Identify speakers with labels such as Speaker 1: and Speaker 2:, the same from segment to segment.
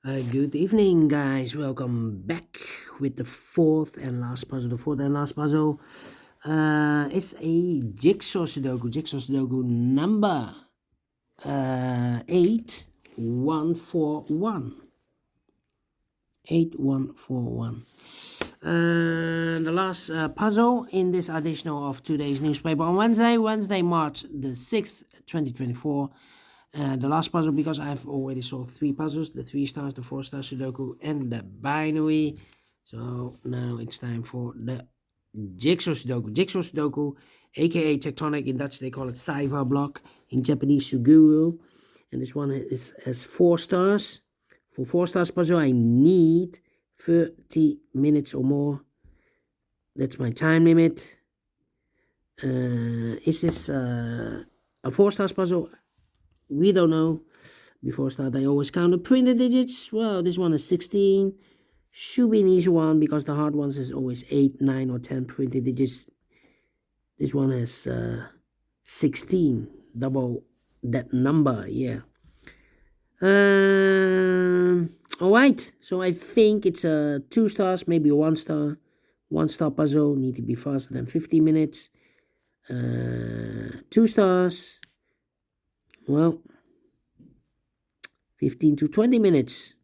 Speaker 1: Good evening, guys. Welcome back with the fourth and last puzzle. The fourth and last puzzle is a jigsaw Sudoku. Jigsaw Sudoku number 8141. 8141. The last puzzle in this edition of today's newspaper on Wednesday, March the 6th, 2024. The last puzzle, because I've already solved 3 puzzles, the 3 stars, the 4 star Sudoku, and the binary. So now it's time for the Jigsaw Sudoku. Jigsaw Sudoku, a.k.a. Tectonic, in Dutch they call it Saiva block, in Japanese Suguru. And this one has 4 stars. For 4 stars puzzle, I need 30 minutes or more. That's my time limit. Is this a 4 stars puzzle? We don't know. Before start, I always count the printed digits. Well, this one is 16. Should be an easy one because the hard ones is always 8, 9, or 10 printed digits. This one has 16. Double that number, yeah. Alright, so I think it's a 2 stars, maybe a 1 star. 1 star puzzle, need to be faster than 50 minutes. 2 stars. Well, 15 to 20 minutes.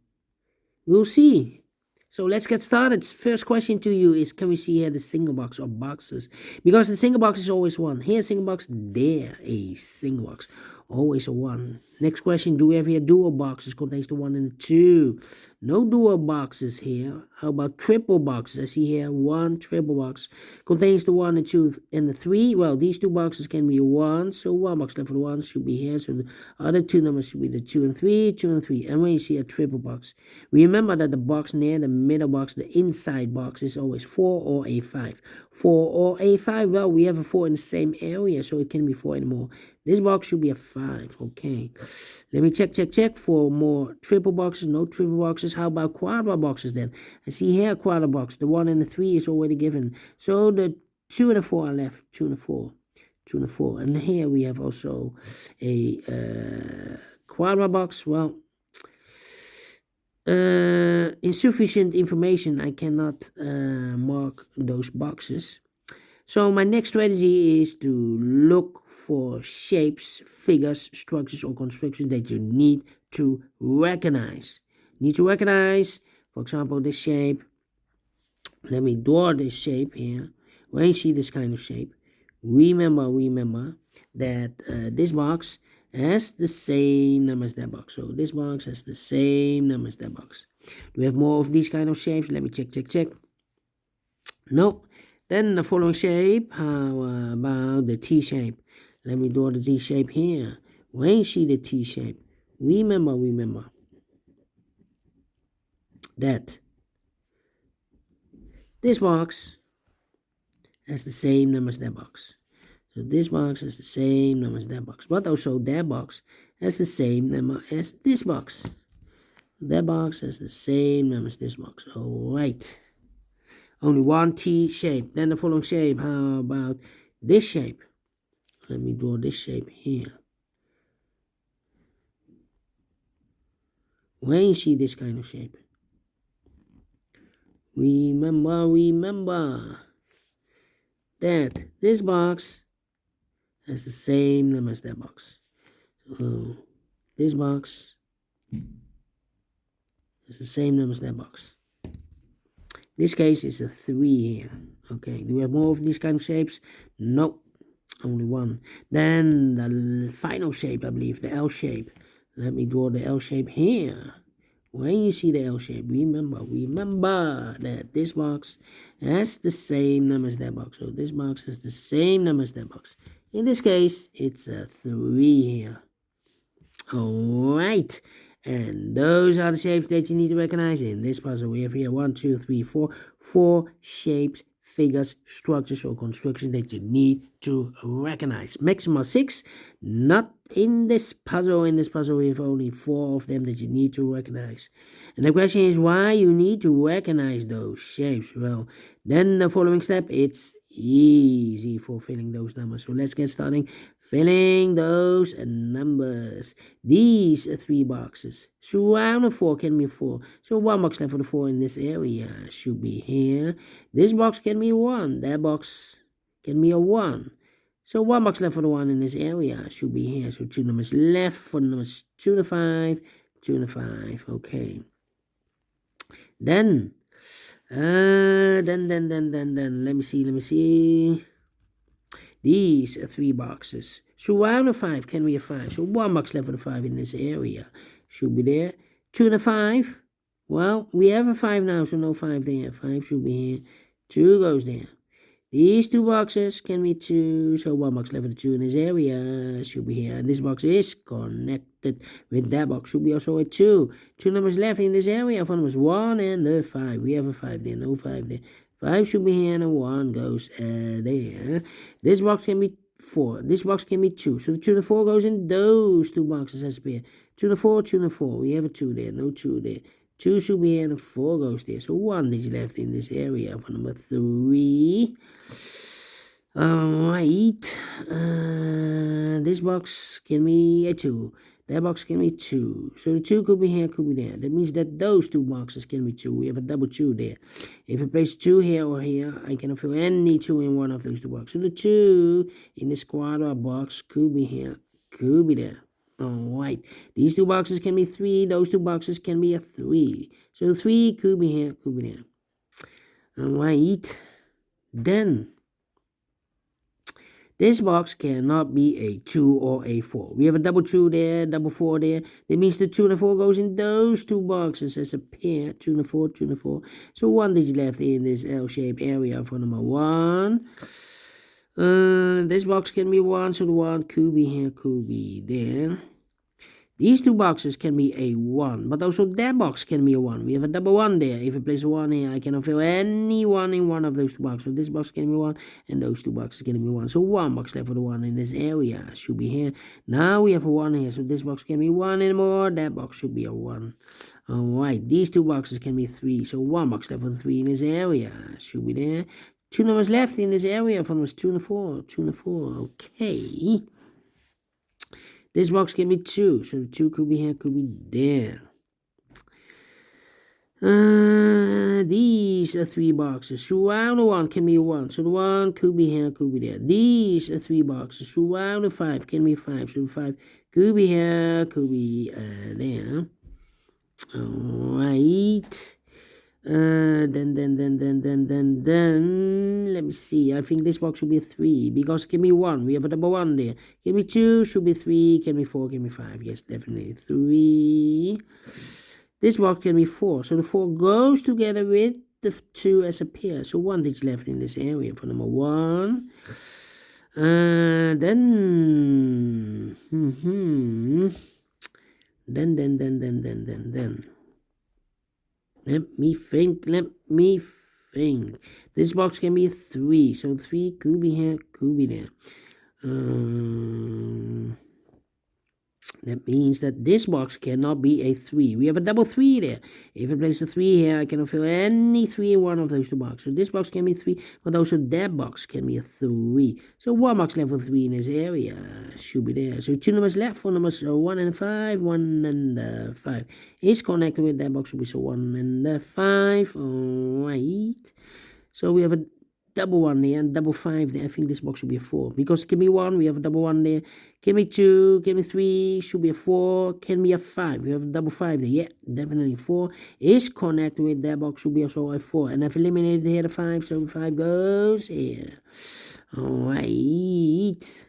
Speaker 1: We'll see. So let's get started. First question to you is, can we see here the single box or boxes? Because the single box is always 1. Here a single box, there a single box. Always a 1. Next question, do we have here dual boxes? Contains the 1 and the 2. No dual boxes here. How about triple boxes? I see here 1 triple box. Contains the 1 and 2 and the 3. Well, these 2 boxes can be 1. So 1 box left for the 1 should be here. So the other 2 numbers should be the 2 and 3, 2 and 3. And when you see a triple box, remember that the box near the middle box, the inside box, is always 4 or a 5. 4 or a 5. Well, we have a 4 in the same area, so it can be 4 anymore. This box should be a 5. Okay. Let me check for more triple boxes. No triple boxes. How about quadra boxes then? I see here a quadra box. The 1 and the 3 is already given. So the 2 and the 4 are left. 2 and the 4. 2 and the 4. And here we have also a quadra box. Well, insufficient information. I cannot mark those boxes. So my next strategy is to look for shapes, figures, structures, or constructions that you need to recognize. For example, this shape. Let me draw this shape here. When you see this kind of shape, remember that this box has the same number as that box. So this box has the same number as that box. Do we have more of these kind of shapes? Let me check. Nope. Then the following shape, how about the T shape? Let me draw the T shape here. When you see the T shape, remember that this box has the same number as that box. So this box has the same number as that box. But also that box has the same number as this box. That box has the same number as this box. Alright. Only one T shape. Then the following shape. How about this shape? Let me draw this shape here. When you see this kind of shape, remember that this box has the same number as that box. So this box has the same number as that box. This case is a 3 here. Okay, do we have more of these kind of shapes? Nope, only 1. Then the final shape, I believe, the L shape. Let me draw the L shape here. When you see the L shape, remember that this box has the same number as that box. So this box has the same number as that box. In this case, it's a 3 here. Alright. And those are the shapes that you need to recognize in this puzzle. We have here 1, 2, 3, 4. 4 shapes, figures, structures, or constructions that you need to recognize. Maximum 6. Not in this puzzle. In this puzzle, we have only 4 of them that you need to recognize. And the question is why you need to recognize those shapes. Well, then the following step, it's easy for filling those numbers. So let's get starting. filling those numbers. These are 3 boxes. Surround the 4 can be 4. So 1 box left for the 4 in this area should be here. This box can be 1. That box can be a 1. So 1 box left for the 1 in this area should be here. So 2 numbers left for the numbers 2 to 5, 2 to 5. Okay. Then, let me see. These are 3 boxes. Surround the 5 can be a 5. So 1 box left for the 5 in this area should be there. 2 and a 5. Well, we have a 5 now, so no 5 there. 5 should be here. 2 goes there. These 2 boxes can be 2, so 1 box left for the 2 in this area should be here. And this box is connected with that box, should be also a 2. 2 numbers left in this area for numbers 1 and the 5. We have a 5 there, no 5 there. 5 should be here and a 1 goes there. This box can be 4. This box can be 2. So the 2 and the 4 goes in those 2 boxes as a pair. 2 and the 4, 2 and the 4. We have a 2 there, no 2 there. 2 should be here and a 4 goes there. So 1 is left in this area for number 3. Alright. This box can be a 2. That box can be 2. So the 2 could be here, could be there. That means that those 2 boxes can be 2. We have a double 2 there. If I place 2 here or here, I cannot fill any 2 in one of those 2 boxes. So the 2 in this quadrat box could be here, could be there. Alright, these 2 boxes can be 3, those 2 boxes can be a 3. So 3 could be here, could be there. Alright, then this box cannot be a 2 or a 4. We have a double 2 there, double 4 there. That means the 2 and the 4 goes in those 2 boxes as a pair. 2 and the 4, 2 and the 4. So 1 is left in this L-shaped area for number 1. This box can be 1, so the 1 could be here, could be there. These 2 boxes can be a 1, but also that box can be a 1. We have a double 1 there. If I place a 1 here, I cannot fill any 1 in one of those 2 boxes. So this box can be 1, and those 2 boxes can be 1. So 1 box left for the 1 in this area should be here. Now we have a 1 here, so this box can be 1 anymore. That box should be a 1. Alright, these 2 boxes can be 3, so 1 box left for the 3 in this area should be there. 2 numbers left in this area for numbers 2 and 4, 2 and 4. Okay. This box can be 2, so the 2 could be here, could be there. These are 3 boxes. Surround the 1 can be 1, so the 1 could be here, could be there. These are 3 boxes. Surround the 5 can be 5, so the 5 could be here, could be there. Alright. Then, let me see. I think this box should be 3 because it can be 1. We have a double 1 there. Can be 2, should be 3, can be 4, can be 5. Yes, definitely 3. This box can be 4. So the 4 goes together with the 2 as a pair. So 1 is left in this area for number 1. Then. Let me think. This box can be 3. So 3 could be here, could be there. That means that this box cannot be a 3. We have a double 3 there. If I place a 3 here, I cannot fill any 3 in one of those 2 boxes. So this box can be 3, but also that box can be a 3. So 1 box left for 3 in this area should be there. So 2 numbers left for numbers 1 and 5. 1 and 5 is connected with that box, should be so 1 and 5. Alright. So we have a double 1 there and double 5 there. I think this box should be a 4 because it can be 1. We have a double 1 there. Can be 2, can be 3, should be a 4, can be a 5. We have a double 5 there. Yeah, definitely 4 is connected with that box, should be also a 4. And I've eliminated here the 5, so the 5 goes here. Alright.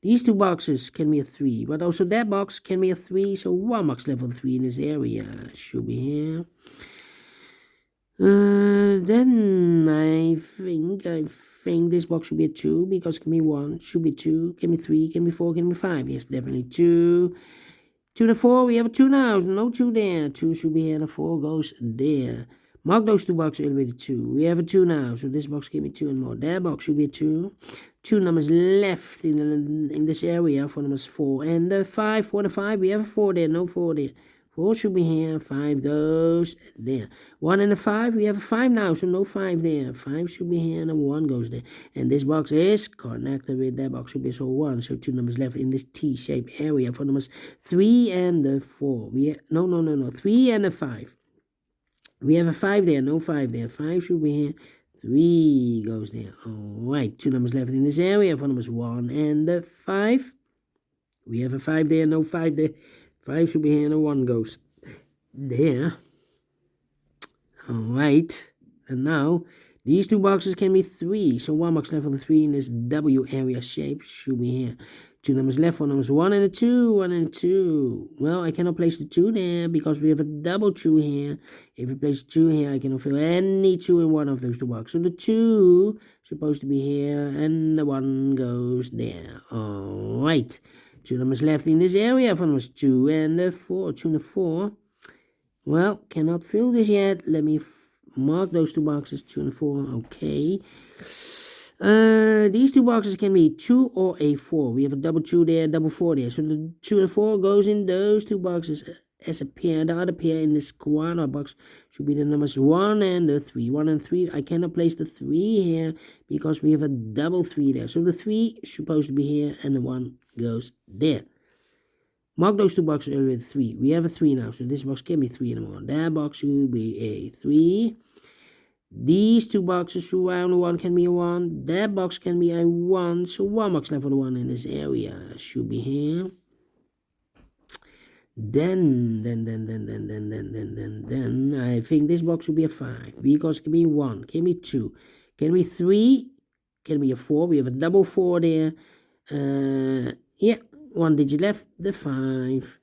Speaker 1: These 2 boxes can be a 3, but also that box can be a 3, so 1 box left for 3 in this area should be here. Then I think this box should be a 2 because it can be 1, should be 2, can be 3, can be 4, can be 5. Yes, definitely 2. 2 to 4, we have a 2 now, no 2 there. 2 should be here and a 4 goes there. Mark those 2 boxes elevated 2. We have a 2 now, so this box can be 2 and more. That box should be a 2. 2 numbers left in this area for numbers 4 and 5. 4 and 5, we have a 4 there, no 4 there. 4 should be here, 5 goes there. 1 and a 5, we have a 5 now, so no 5 there. 5 should be here and a 1 goes there. And this box is connected with that box, should be so 1. So 2 numbers left in this T-shaped area for numbers 3 and the 4. No, 3 and a 5. We have a 5 there, no 5 there. 5 should be here. 3 goes there. Alright, 2 numbers left in this area for numbers 1 and 5. We have a 5 there, no 5 there. 5 should be here and a 1 goes there. Alright, and now these 2 boxes can be 3. So 1 box left for the 3 in this W area shape should be here. 2 numbers left for numbers 1 and a 2, 1 and 2. Well, I cannot place the 2 there because we have a double 2 here. If we place 2 here, I cannot fill any 2 in one of those 2 boxes. So the 2 supposed to be here and the 1 goes there. Alright. 2 numbers left in this area for numbers 2 and 4. 2 and 4. Well, cannot fill this yet. Let me mark those 2 boxes, 2 and 4. Okay. These 2 boxes can be 2 or a 4. We have a double 2 there, double 4 there. So the 2 and 4 goes in those 2 boxes as a pair. The other pair in this quadra box should be the numbers 1 and the 3. 1 and 3. I cannot place the 3 here because we have a double 3 there. So the 3 is supposed to be here and the 1 goes there. Mark those 2 boxes earlier with 3. We have a 3 now, so this box can be 3 and 1. That box should be a 3. These 2 boxes surround the 1 can be a 1. That box can be a 1. So 1 box left for the 1 in this area should be here. Then I think this box should be a 5 because it can be 1, can be 2, can be 3, can be a 4. We have a double 4 there. Yeah, 1 digit left, the 5.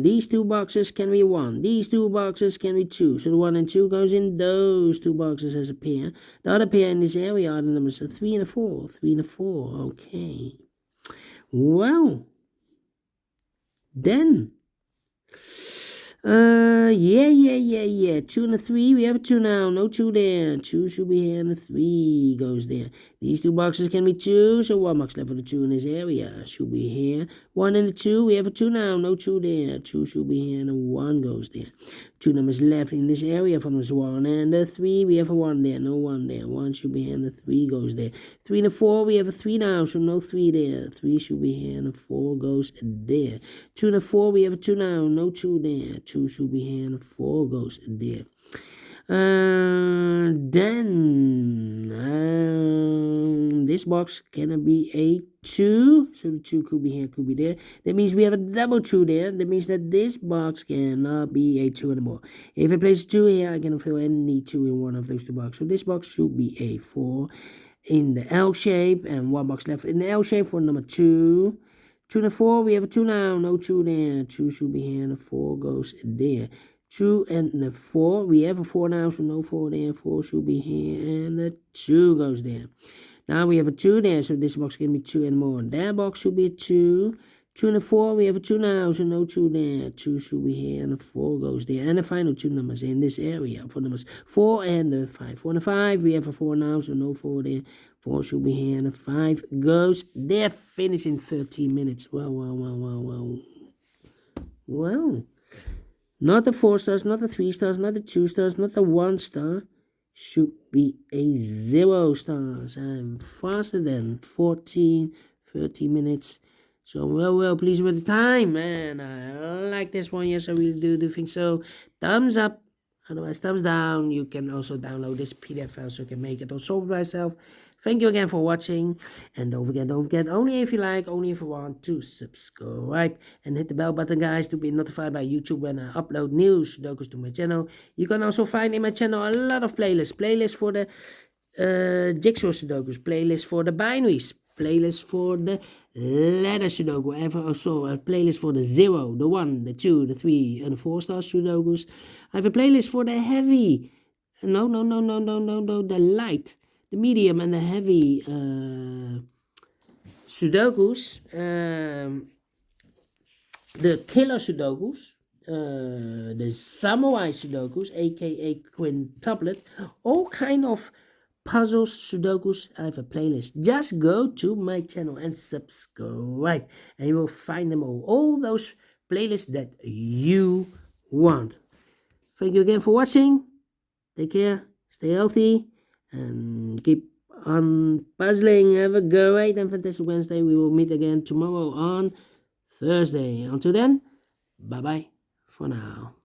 Speaker 1: These 2 boxes can be 1. These 2 boxes can be 2. So the 1 and 2 goes in those 2 boxes as a pair. The other pair in this area are the numbers 3 and a 4. 3 and a 4. Okay. Well, then. Yeah. 2 and a 3. We have a 2 now. No 2 there. 2 should be here and a 3 goes there. These 2 boxes can be 2. So 1 box left for the 2 in this area should be here. 1 and a 2. We have a 2 now. No 2 there. 2 should be here and a 1 goes there. 2 numbers left in this area for numbers 1 and a 3. We have a 1 there. No 1 there. 1 should be here and a 3 goes there. 3 and a 4. We have a 3 now. So no 3 there. 3 should be here and a 4 goes there. 2 and a 4. We have a 2 now. No 2 there. 2 should be here and a 4 goes there. Then this box cannot be a 2, so the 2 could be here, could be there. That means we have a double 2 there. That means that this box cannot be a 2 anymore. If I place 2 here, I cannot fill any 2 in one of those 2 boxes. So this box should be a 4 in the L shape, and 1 box left in the L shape for number 2. 2 and a 4, we have a 2 now, no 2 there. 2 should be here, and a 4 goes there. 2 and a 4, we have a 4 now, so no 4 there. 4 should be here, and a 2 goes there. Now we have a 2 there, so this box can be 2 and more. That box should be a 2. 2 and a 4, we have a 2 now, so no 2 there. 2 should be here, and a 4 goes there. And the final 2 numbers in this area for numbers 4 and a 5. 4 and a 5, we have a 4 now, so no 4 there. 4 should be here, and a 5 goes there. Finish in 13 minutes. Well. Not the 4 stars, not the 3 stars, not the 2 stars, not the 1 star. Should be a 0 stars. I'm faster than 13 minutes. So, well, pleased with the time. Man, I like this one. Yes, I really do think so. Thumbs up. Otherwise, thumbs down. You can also download this PDF file so you can make it or solve it by yourself. Thank you again for watching. And don't forget, only if you like, only if you want to subscribe. And hit the bell button, guys, to be notified by YouTube when I upload new Sudokus to my channel. You can also find in my channel a lot of playlists. Playlists for the JigsawSudokus. Playlists for the binaries. Playlists for the ladder Sudoku. I have also a playlist for the 0, the 1, the 2, the 3, and the 4 star Sudokus. I have a playlist for the heavy. No, the light, the medium, and the heavy Sudokus. The killer Sudokus. The samurai Sudokus, a.k.a. quintuplet. All kind of puzzles, Sudokus. I have a playlist. Just go to my channel and subscribe, and you will find them all. All those playlist that you want. Thank you again for watching. Take care, stay healthy, and keep on puzzling. Have a great and fantastic Wednesday. We will meet again tomorrow on Thursday. Until then, bye bye for now.